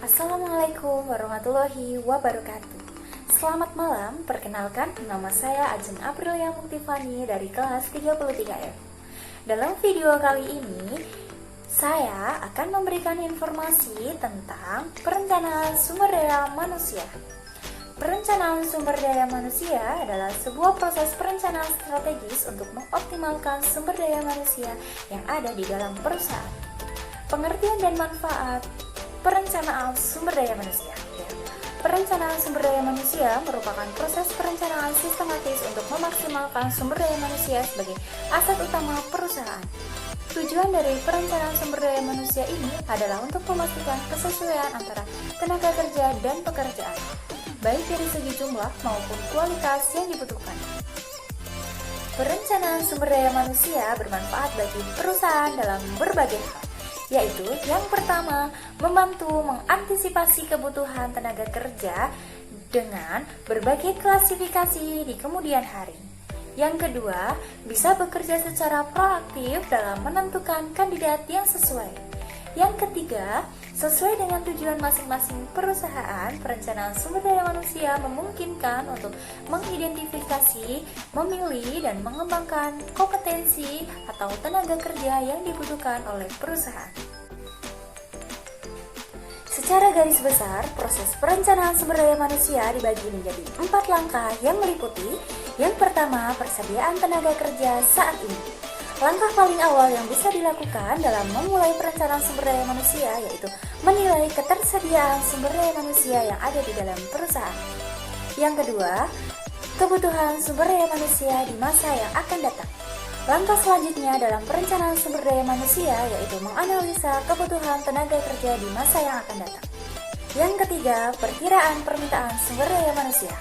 Assalamualaikum warahmatullahi wabarakatuh. Selamat malam, perkenalkan nama saya Ajeng Aprilia Muktifani dari kelas 33F. Dalam video kali ini, saya akan memberikan informasi tentang perencanaan sumber daya manusia. Perencanaan sumber daya manusia adalah sebuah proses perencanaan strategis untuk mengoptimalkan sumber daya manusia yang ada di dalam perusahaan. Pengertian dan manfaat perencanaan sumber daya manusia. Perencanaan sumber daya manusia merupakan proses perencanaan sistematis untuk memaksimalkan sumber daya manusia sebagai aset utama perusahaan. Tujuan dari perencanaan sumber daya manusia ini adalah untuk memastikan kesesuaian antara tenaga kerja dan pekerjaan, baik dari segi jumlah maupun kualitas yang dibutuhkan. Perencanaan sumber daya manusia bermanfaat bagi perusahaan dalam berbagai hal, yaitu yang pertama, membantu mengantisipasi kebutuhan tenaga kerja dengan berbagai klasifikasi di kemudian hari. Yang kedua, bisa bekerja secara proaktif dalam menentukan kandidat yang sesuai. Yang ketiga, sesuai dengan tujuan masing-masing perusahaan, perencanaan sumber daya manusia memungkinkan untuk mengidentifikasi, memilih, dan mengembangkan kompetensi atau tenaga kerja yang dibutuhkan oleh perusahaan. Secara garis besar, proses perencanaan sumber daya manusia dibagi menjadi 4 langkah yang meliputi: yang pertama, persediaan tenaga kerja saat ini. Langkah paling awal yang bisa dilakukan dalam memulai perencanaan sumber daya manusia yaitu menilai ketersediaan sumber daya manusia yang ada di dalam perusahaan. Yang kedua, kebutuhan sumber daya manusia di masa yang akan datang. Langkah selanjutnya dalam perencanaan sumber daya manusia yaitu menganalisa kebutuhan tenaga kerja di masa yang akan datang. Yang ketiga, perkiraan permintaan sumber daya manusia.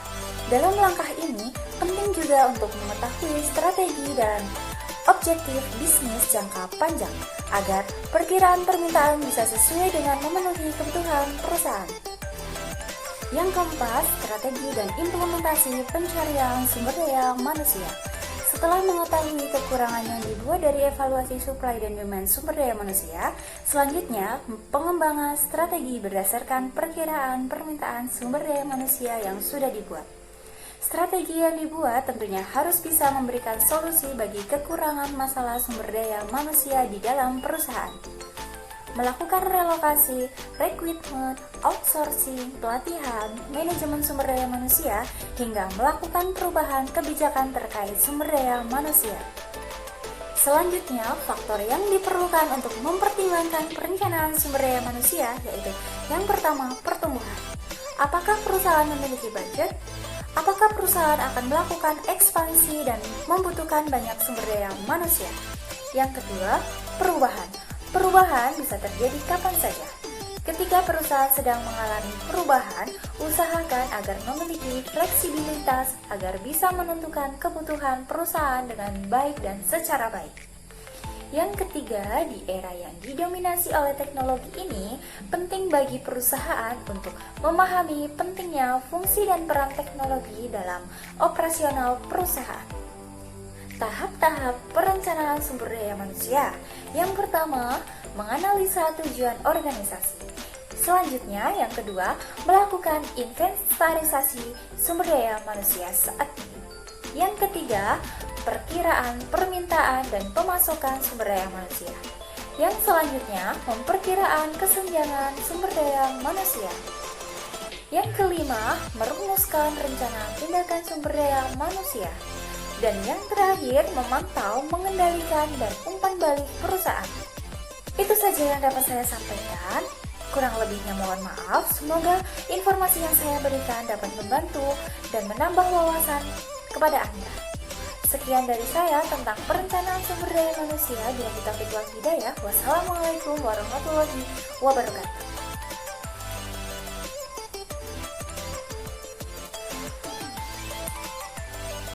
Dalam langkah ini, penting juga untuk mengetahui strategi dan objektif bisnis jangka panjang agar perkiraan permintaan bisa sesuai dengan memenuhi kebutuhan perusahaan. Yang keempat, strategi dan implementasi pencarian sumber daya manusia. Setelah mengetahui kekurangan yang dibuat dari evaluasi supply dan demand sumber daya manusia, selanjutnya pengembangan strategi berdasarkan perkiraan permintaan sumber daya manusia yang sudah dibuat. Strategi yang dibuat tentunya harus bisa memberikan solusi bagi kekurangan masalah sumber daya manusia di dalam perusahaan. Melakukan relokasi, rekrutmen, outsourcing, pelatihan, manajemen sumber daya manusia, hingga melakukan perubahan kebijakan terkait sumber daya manusia. Selanjutnya, faktor yang diperlukan untuk mempertimbangkan perencanaan sumber daya manusia yaitu yang pertama, pertumbuhan. Apakah perusahaan memiliki budget? Apakah perusahaan akan melakukan ekspansi dan membutuhkan banyak sumber daya manusia? Yang kedua, perubahan. Perubahan bisa terjadi kapan saja. Ketika perusahaan sedang mengalami perubahan, usahakan agar memiliki fleksibilitas agar bisa menentukan kebutuhan perusahaan dengan baik dan secara baik. Yang ketiga, di era yang didominasi oleh teknologi ini, penting bagi perusahaan untuk memahami pentingnya fungsi dan peran teknologi dalam operasional perusahaan. Tahap-tahap perencanaan sumber daya manusia. Yang pertama, menganalisa tujuan organisasi. Selanjutnya, yang kedua, melakukan inventarisasi sumber daya manusia saat ini. Yang ketiga, perkiraan permintaan dan pemasokan sumber daya manusia. Yang selanjutnya, memperkiraan kesenjangan sumber daya manusia. Yang kelima, merumuskan rencana tindakan sumber daya manusia. Dan yang terakhir, memantau, mengendalikan, dan umpan balik perusahaan. Itu saja yang dapat saya sampaikan. Kurang lebihnya mohon maaf. Semoga informasi yang saya berikan dapat membantu dan menambah wawasan kepada Anda. Sekian dari saya tentang perencanaan sumber daya manusia. Bila kita wal hidayah. Wassalamualaikum warahmatullahi wabarakatuh.